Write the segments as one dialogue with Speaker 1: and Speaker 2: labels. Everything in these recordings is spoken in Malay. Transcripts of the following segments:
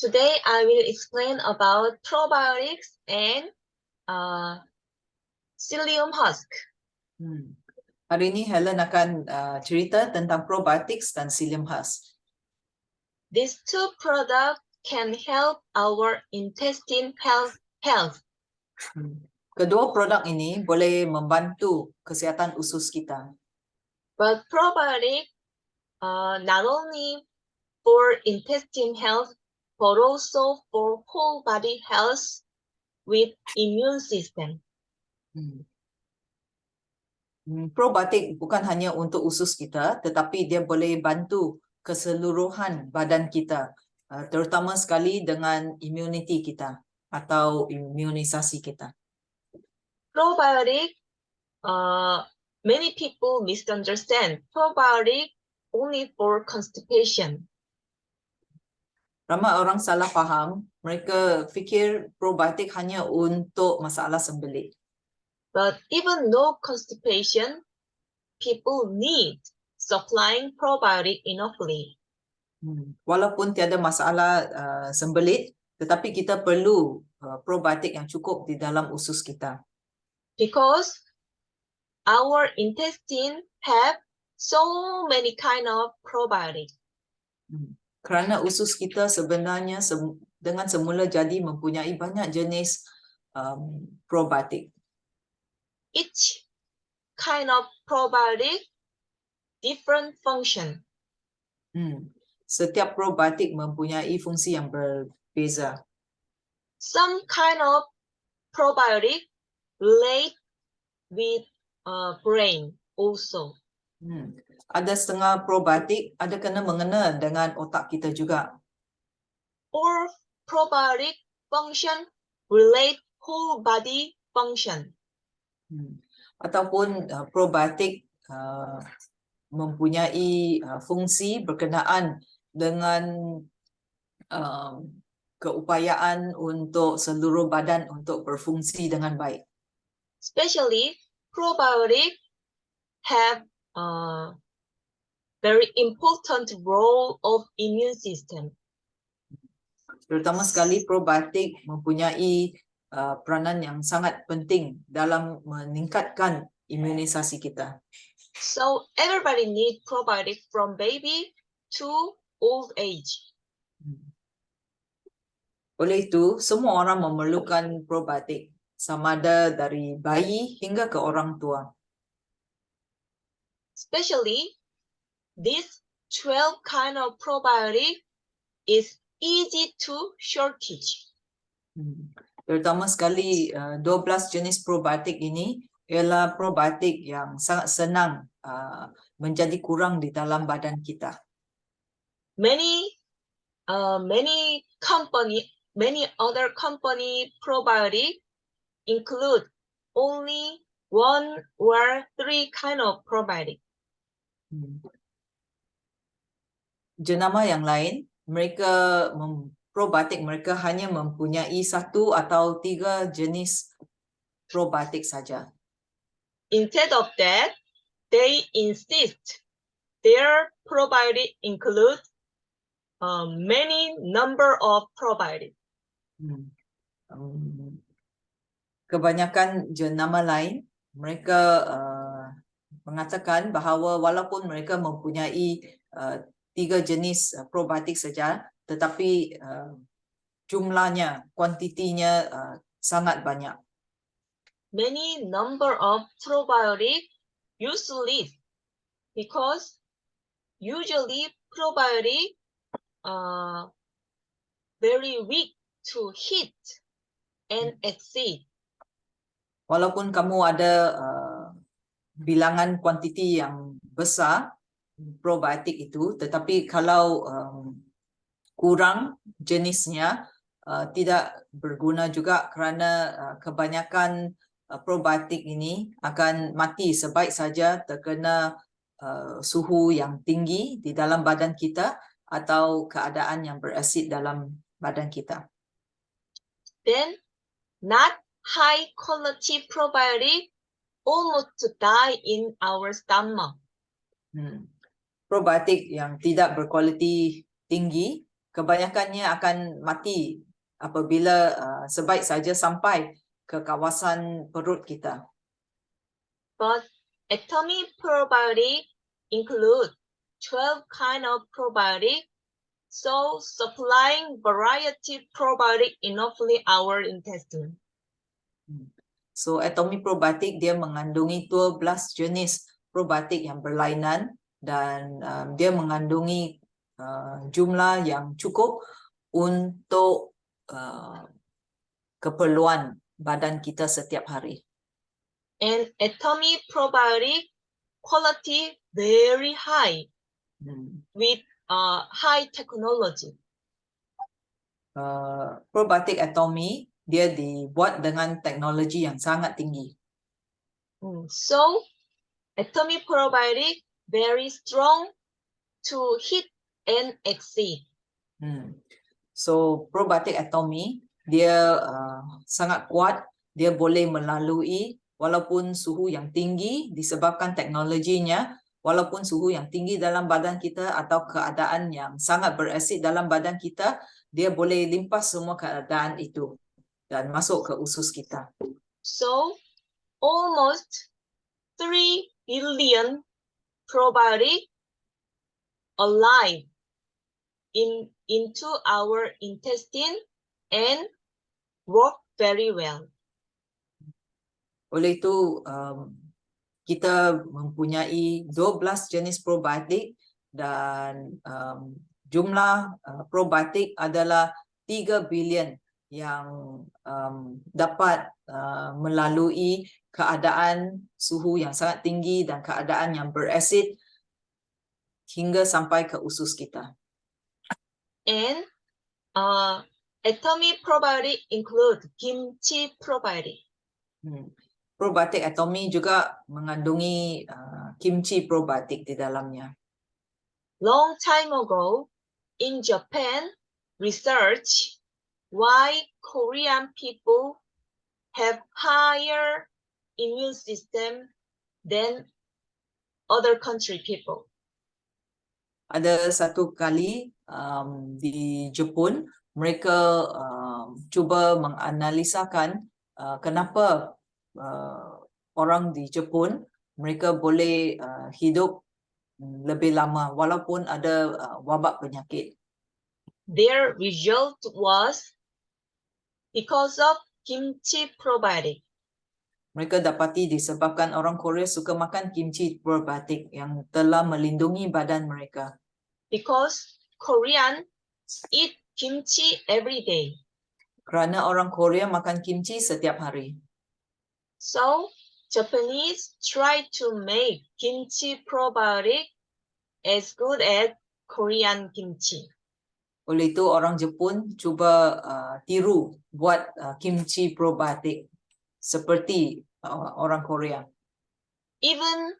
Speaker 1: Today I will explain about probiotics and psyllium husk.
Speaker 2: Hari ini Helen akan cerita tentang probiotics dan psyllium husk.
Speaker 1: These two products can help our intestine health.
Speaker 2: Kedua produk ini boleh membantu kesihatan usus kita.
Speaker 1: But probiotic not only for intestine health, but also for whole body health with immune system.
Speaker 2: Probiotik bukan hanya untuk usus kita, tetapi dia boleh bantu keseluruhan badan kita, terutama sekali dengan immunity kita atau imunisasi kita.
Speaker 1: Probiotic, many people misunderstand probiotic only for constipation.
Speaker 2: Ramai orang salah faham, mereka fikir probiotik hanya untuk masalah sembelit.
Speaker 1: But even no constipation, people need supplying probiotic enoughly.
Speaker 2: Walaupun tiada masalah sembelit, tetapi kita perlu probiotik yang cukup di dalam usus kita.
Speaker 1: Because our intestine have so many kind of probiotic.
Speaker 2: Kerana usus kita sebenarnya dengan semula jadi mempunyai banyak jenis probiotik.
Speaker 1: Each kind of probiotic different function.
Speaker 2: Setiap probiotik mempunyai fungsi yang berbeza.
Speaker 1: Some kind of probiotic relate with brain also.
Speaker 2: Ada setengah probiotik ada kena mengena dengan otak kita juga.
Speaker 1: Or probiotic function relate whole body function.
Speaker 2: Ataupun probiotik mempunyai fungsi berkenaan dengan keupayaan untuk seluruh badan untuk berfungsi dengan baik.
Speaker 1: Especially probiotic have a very important role of immune system.
Speaker 2: Terutama sekali probiotik mempunyai peranan yang sangat penting dalam meningkatkan imunisasi kita.
Speaker 1: So everybody need probiotic from baby to old age.
Speaker 2: Oleh itu, semua orang memerlukan probiotik, sama ada dari bayi hingga ke orang tua.
Speaker 1: Especially this 12 kind of probiotic is easy to shortage.
Speaker 2: Terutama sekali 12 jenis probiotik ini ialah probiotik yang sangat senang menjadi kurang di dalam badan kita.
Speaker 1: Many other company probiotic include only 1 or 3 kind of probiotic.
Speaker 2: Jenama yang lain, probiotik mereka hanya mempunyai 1 atau 3 jenis probiotik saja.
Speaker 1: Instead of that, they insist their probiotic include many number of probiotic.
Speaker 2: Kebanyakan jenama lain, mereka mengatakan bahawa walaupun mereka mempunyai 3 jenis probiotik saja, tetapi jumlahnya, kuantitinya sangat banyak.
Speaker 1: Many number of probiotic useless because usually probiotic very weak to heat and acid.
Speaker 2: Walaupun kamu ada bilangan kuantiti yang besar probiotik itu, tetapi kalau kurang jenisnya tidak berguna juga kerana kebanyakan probiotik ini akan mati sebaik saja terkena suhu yang tinggi di dalam badan kita atau keadaan yang berasid dalam badan kita.
Speaker 1: Then not high quality probiotic almost die in our stomach.
Speaker 2: Probiotik yang tidak berkualiti tinggi kebanyakannya akan mati apabila sebaik saja sampai ke kawasan perut kita.
Speaker 1: But atomic probiotic include 12 kind of probiotic, so supplying variety probiotic enoughly our intestine.
Speaker 2: So atomic probiotik dia mengandungi 12 jenis probiotik yang berlainan dan dia mengandungi jumlah yang cukup untuk keperluan badan kita setiap hari.
Speaker 1: And atomic probiotic quality very high with high technology.
Speaker 2: Probiotik atomi dia dibuat dengan teknologi yang sangat tinggi.
Speaker 1: So atomic probiotic very strong to hit and exceed.
Speaker 2: So probiotik atomi dia sangat kuat, dia boleh melalui walaupun suhu yang tinggi disebabkan teknologinya, walaupun suhu yang tinggi dalam badan kita atau keadaan yang sangat berasid dalam badan kita, dia boleh limpas semua keadaan itu dan masuk ke usus kita.
Speaker 1: So almost 3 billion probiotic alive into our intestine and work very well.
Speaker 2: Oleh itu kita mempunyai 12 jenis probiotik dan jumlah probiotik adalah 3 bilion yang dapat melalui keadaan suhu yang sangat tinggi dan keadaan yang berasid hingga sampai ke usus kita.
Speaker 1: And atomic probiotic include kimchi probiotic.
Speaker 2: Probiotik atomi juga mengandungi kimchi probiotik di dalamnya.
Speaker 1: Long time ago in Japan, research why Korean people have higher immune system than other country people.
Speaker 2: Ada satu kali di Jepun, mereka cuba menganalisakan kenapa orang di Jepun mereka boleh hidup lebih lama walaupun ada wabak penyakit.
Speaker 1: Their result was because of kimchi probiotic.
Speaker 2: Mereka dapati disebabkan orang Korea suka makan kimchi probiotik yang telah melindungi badan mereka.
Speaker 1: Because Korean eat kimchi every day.
Speaker 2: Kerana orang Korea makan kimchi setiap hari.
Speaker 1: So Japanese try to make kimchi probiotic as good as Korean kimchi.
Speaker 2: Oleh itu orang Jepun cuba tiru buat kimchi probiotik seperti orang Korea.
Speaker 1: Even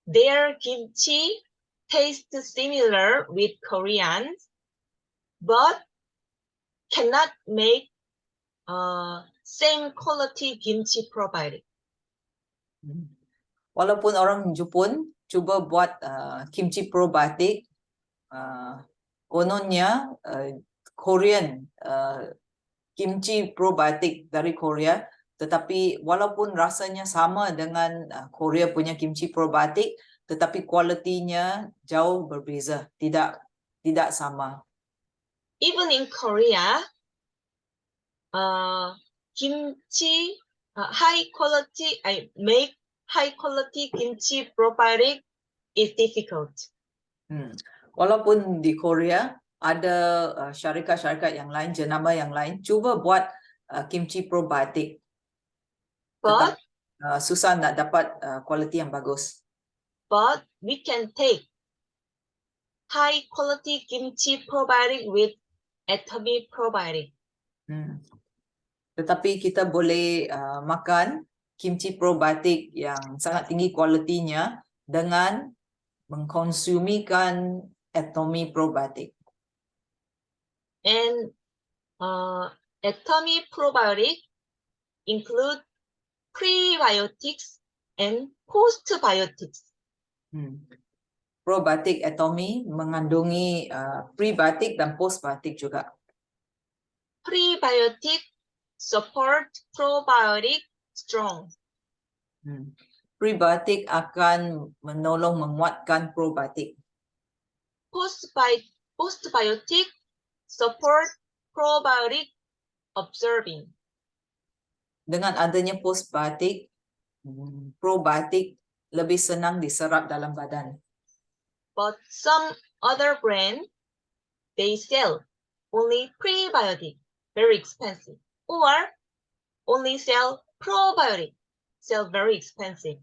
Speaker 1: their kimchi tastes similar with Korean, but cannot make same quality kimchi probiotic.
Speaker 2: Walaupun orang Jepun cuba buat kimchi probiotik, kononnya Korean kimchi probiotik dari Korea, tetapi walaupun rasanya sama dengan Korea punya kimchi probiotik, tetapi kualitinya jauh berbeza, tidak sama.
Speaker 1: Even in Korea, kimchi high quality, make high quality kimchi probiotic is difficult.
Speaker 2: Walaupun di Korea ada syarikat-syarikat yang lain, jenama yang lain cuba buat kimchi probiotik,
Speaker 1: But
Speaker 2: susah nak dapat kualiti yang bagus.
Speaker 1: But we can take high quality kimchi probiotic with atomic probiotic.
Speaker 2: Tetapi kita boleh makan kimchi probiotik yang sangat tinggi kualitinya dengan mengkonsumikan atomic probiotik.
Speaker 1: And atomic probiotic include prebiotics and postbiotics.
Speaker 2: probiotic atomy mengandungi prebiotik dan postbiotik juga.
Speaker 1: Prebiotic support probiotic strong.
Speaker 2: Prebiotik akan menolong menguatkan probiotik.
Speaker 1: Postbiotic support probiotic observing.
Speaker 2: Dengan adanya postbiotik, probiotik lebih senang diserap dalam badan.
Speaker 1: But some other brand, they sell only prebiotic, very expensive, or only sell probiotic, sell very expensive.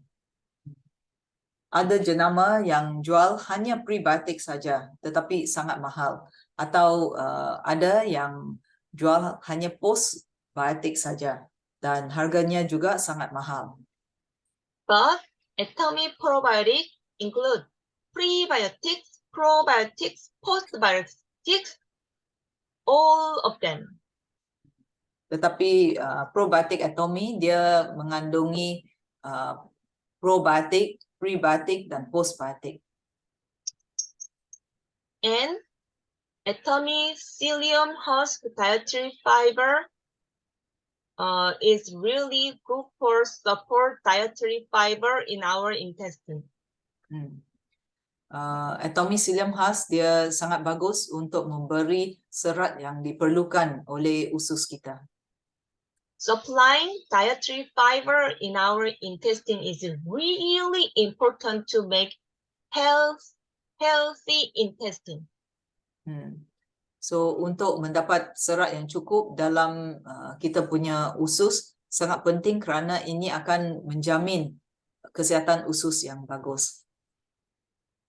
Speaker 2: Ada jenama yang jual hanya prebiotik saja, tetapi sangat mahal. Atau ada yang jual hanya postbiotik saja, dan harganya juga sangat mahal.
Speaker 1: But Atomy probiotic include prebiotics, probiotics, postbiotics, all of them.
Speaker 2: Tetapi probiotik atomy dia mengandungi probiotik, prebiotik dan postbiotik.
Speaker 1: And Atomy psyllium husk dietary fiber is really good for support dietary fiber in our intestine.
Speaker 2: Atomy psyllium husk dia sangat bagus untuk memberi serat yang diperlukan oleh usus kita.
Speaker 1: Supplying dietary fiber in our intestine is really important to make healthy intestine.
Speaker 2: So untuk mendapat serat yang cukup dalam kita punya usus sangat penting kerana ini akan menjamin kesihatan usus yang bagus.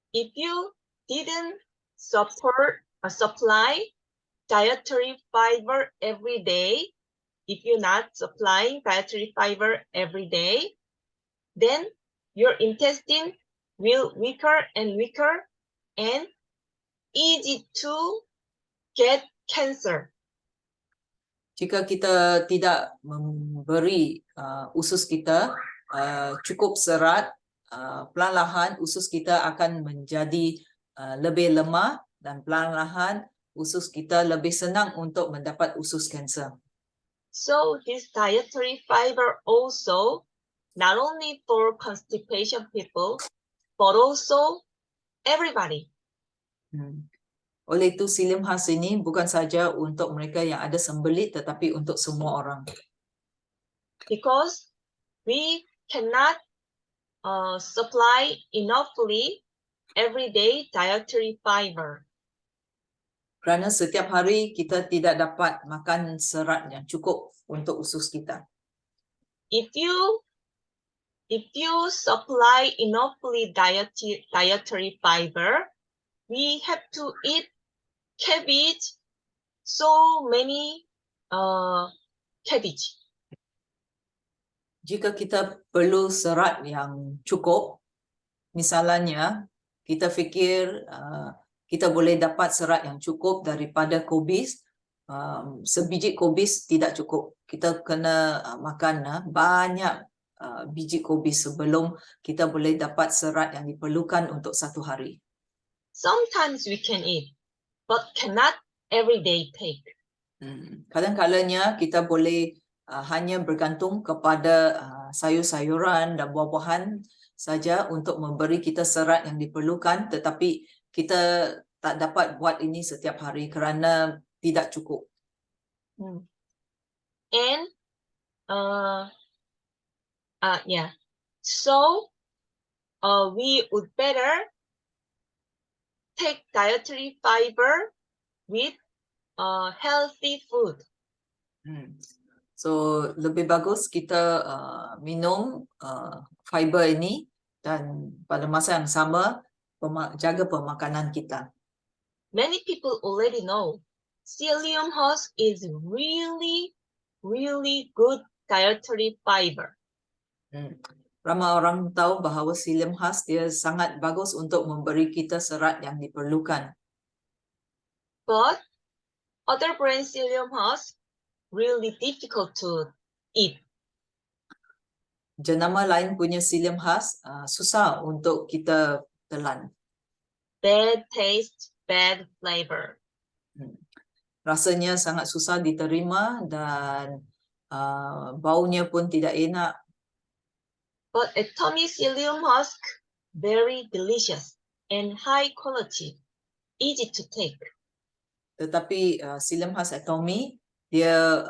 Speaker 1: If you didn't supply dietary fiber every day, if you're not supplying dietary fiber every day, then your intestine will weaker and weaker and easy to get cancer.
Speaker 2: Jika kita tidak memberi usus kita cukup serat, perlahan-lahan usus kita akan menjadi lebih lemah dan perlahan-lahan usus kita lebih senang untuk mendapat usus kanser.
Speaker 1: So this dietary fiber also not only for constipation people, but also everybody.
Speaker 2: Oleh itu psyllium husk ini bukan saja untuk mereka yang ada sembelit tetapi untuk semua orang.
Speaker 1: Because we cannot supply enoughly everyday dietary fiber.
Speaker 2: Kerana setiap hari kita tidak dapat makan serat yang cukup untuk usus kita.
Speaker 1: If you supply enoughly dietary fiber, we have to eat cabbage, so many cabbage.
Speaker 2: Jika kita perlu serat yang cukup, misalnya kita fikir kita boleh dapat serat yang cukup daripada kubis, sebiji kubis tidak cukup. Kita kena makan banyak biji kubis sebelum kita boleh dapat serat yang diperlukan untuk satu hari.
Speaker 1: Sometimes we can eat, but cannot every day take.
Speaker 2: Kadang-kadangnya kita boleh hanya bergantung kepada sayur-sayuran dan buah-buahan saja untuk memberi kita serat yang diperlukan, tetapi kita tak dapat buat ini setiap hari kerana tidak cukup.
Speaker 1: And so we would better take dietary fiber with healthy food.
Speaker 2: So lebih bagus kita minum fiber ini dan pada masa yang sama jaga pemakanan kita.
Speaker 1: Many people already know psyllium husk is really good dietary fiber.
Speaker 2: Ramai orang tahu bahawa psyllium husk dia sangat bagus untuk memberi kita serat yang diperlukan.
Speaker 1: But other brand psyllium husk really difficult to eat.
Speaker 2: Jenama lain punya psyllium husk susah untuk kita telan.
Speaker 1: bad taste, bad flavor.
Speaker 2: Rasanya sangat susah diterima dan baunya pun tidak enak.
Speaker 1: But Atomy psyllium husk, very delicious and high quality, easy to take.
Speaker 2: Tetapi Psyllium husk atomy dia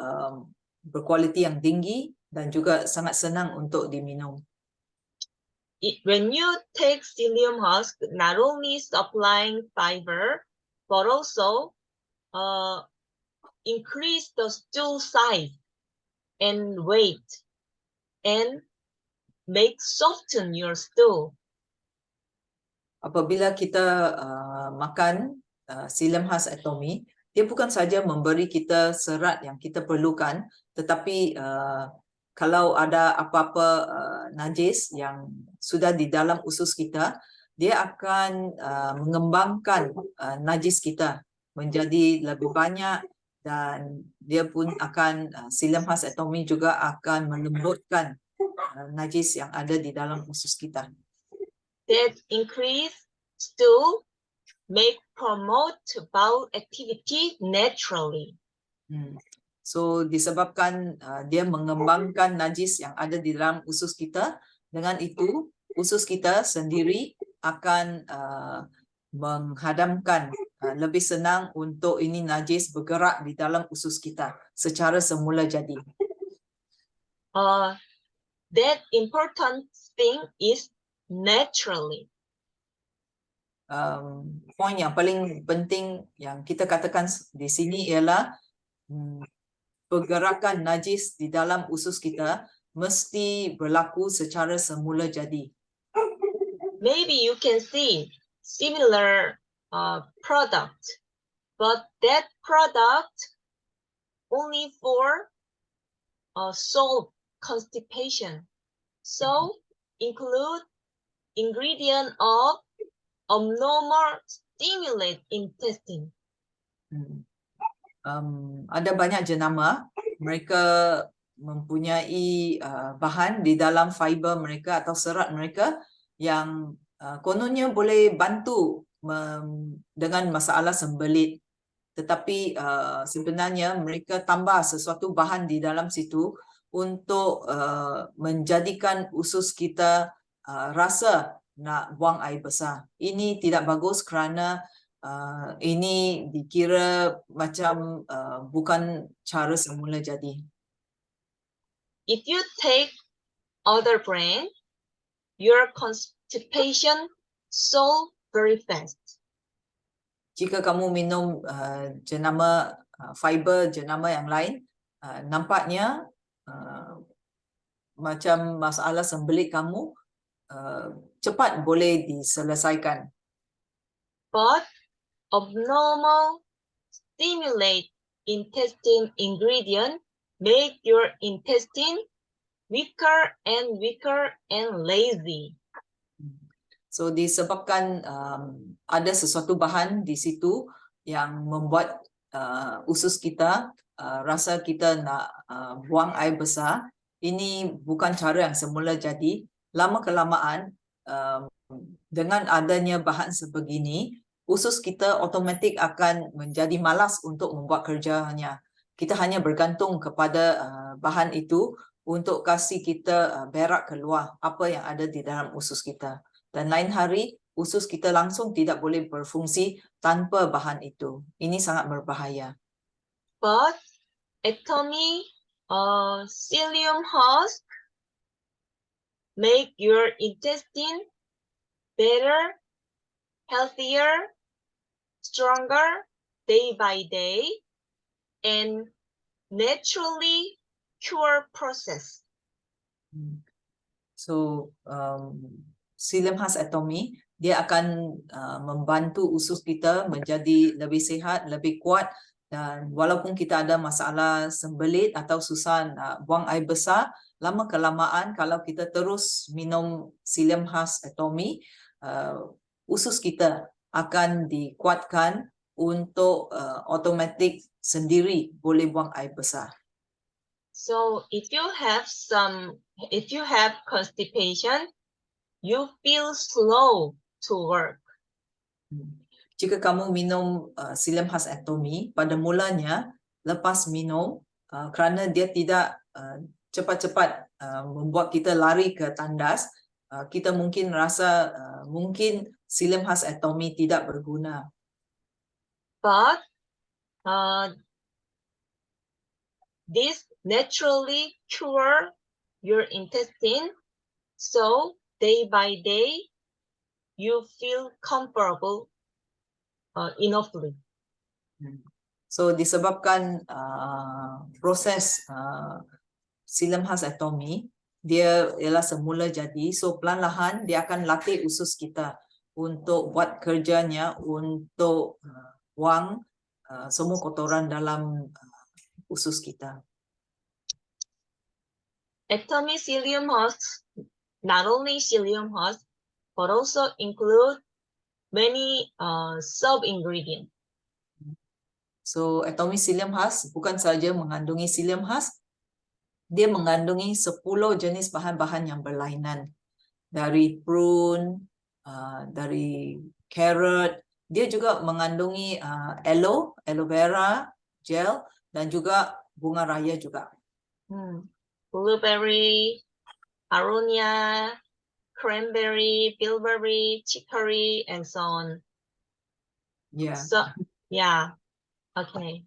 Speaker 2: berkualiti yang tinggi dan juga sangat senang untuk diminum.
Speaker 1: When you take psyllium husk, not only supplying fiber, but also increase the stool size and weight and make soften your stool.
Speaker 2: Apabila kita makan Psyllium husk atomy, dia bukan saja memberi kita serat yang kita perlukan, tetapi kalau ada apa-apa najis yang sudah di dalam usus kita, dia akan mengembangkan najis kita menjadi lebih banyak dan dia pun akan Psyllium husk atomy juga akan melembutkan najis yang ada di dalam usus kita.
Speaker 1: That increase stool make promote bowel activity naturally.
Speaker 2: So disebabkan dia mengembangkan najis yang ada di dalam usus kita, dengan itu usus kita sendiri akan menghadamkan lebih senang untuk ini najis bergerak di dalam usus kita secara semula jadi.
Speaker 1: That important thing is naturally.
Speaker 2: Poin yang paling penting yang kita katakan di sini ialah pergerakan najis di dalam usus kita mesti berlaku secara semula jadi.
Speaker 1: Maybe you can see similar product, but that product only for solve constipation. So include ingredient of abnormal stimulate intestine.
Speaker 2: Ada banyak jenama, mereka mempunyai bahan di dalam fiber mereka atau serat mereka yang kononnya boleh bantu dengan masalah sembelit, tetapi sebenarnya mereka tambah sesuatu bahan di dalam situ untuk menjadikan usus kita rasa nak buang air besar. Ini tidak bagus kerana ini dikira macam bukan cara semula jadi.
Speaker 1: If you take other brand, your constipation solve very fast.
Speaker 2: Jika kamu minum jenama fiber jenama yang lain, nampaknya macam masalah sembelit kamu cepat boleh diselesaikan.
Speaker 1: But abnormal stimulate intestine ingredient make your intestine weaker and lazy.
Speaker 2: So disebabkan ada sesuatu bahan di situ yang membuat usus kita rasa kita nak buang air besar. Ini bukan cara yang semula jadi. Lama kelamaan dengan adanya bahan sebegini, usus kita otomatik akan menjadi malas untuk membuat kerjanya. Kita hanya bergantung kepada bahan itu untuk kasih kita berak keluar apa yang ada di dalam usus kita. Dan lain hari, usus kita langsung tidak boleh berfungsi tanpa bahan itu. Ini sangat berbahaya.
Speaker 1: But Atomy psyllium husk make your intestine better, healthier, stronger day by day, and naturally cure process.
Speaker 2: So, Psyllium husk atomy, dia akan membantu usus kita menjadi lebih sihat, lebih kuat, dan walaupun kita ada masalah sembelit atau susah nak buang air besar, lama kelamaan kalau kita terus minum Psyllium husk atomy, usus kita akan dikuatkan untuk otomatik sendiri boleh buang air besar.
Speaker 1: So if you have constipation, you feel slow to work.
Speaker 2: Jika kamu minum psyllium husk atomy, pada mulanya lepas minum, kerana dia tidak cepat-cepat membuat kita lari ke tandas, kita mungkin rasa mungkin psyllium husk atomy tidak berguna.
Speaker 1: But this naturally cure your intestine, so day by day you feel comfortable enoughly.
Speaker 2: So disebabkan proses psyllium husk atomy, dia ialah semula jadi, so perlahan-lahan dia akan latih usus kita untuk buat kerjanya untuk buang semua kotoran dalam usus kita.
Speaker 1: Atomy psyllium husk, not only psyllium husk, but also include many sub-ingredients.
Speaker 2: So atomy psyllium husk bukan saja mengandungi psyllium husk, dia mengandungi 10 jenis bahan-bahan yang berlainan. Dari prune, dari carrot, dia juga mengandungi aloe vera gel, dan juga bunga raya juga.
Speaker 1: Blueberry, aronia, cranberry, bilberry, chicory, and so on.
Speaker 2: Yeah.
Speaker 1: So, yeah. Okay.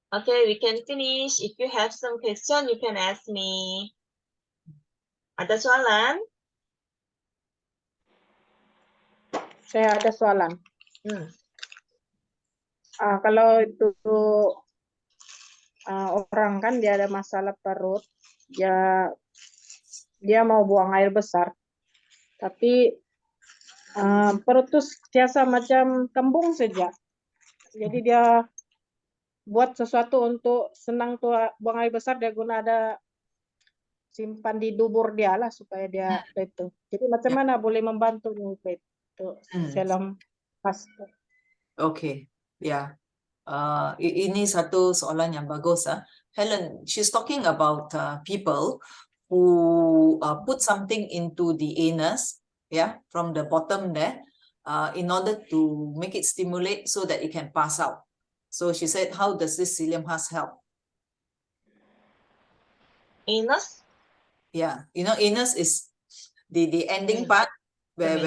Speaker 1: Okay, we can finish. If you have some question, you can ask me. Ada soalan?
Speaker 3: Saya ada soalan. Kalau itu orang kan dia ada masalah perut, dia mau buang air besar, tapi perut tuh biasa macam kembung saja. Jadi dia buat sesuatu untuk senang tuh buang air besar, dia guna ada simpan di dubur dia lah supaya dia itu. Jadi macam mana boleh membantu itu psyllium husk?
Speaker 2: Okay, ya. Ini satu soalan yang bagus. Helen, she's talking about people who put something into the anus, from the bottom there, in order to make it stimulate so that it can pass out. So she said, how does this psyllium husk help?
Speaker 1: Anus?
Speaker 2: Yeah, anus is the ending part where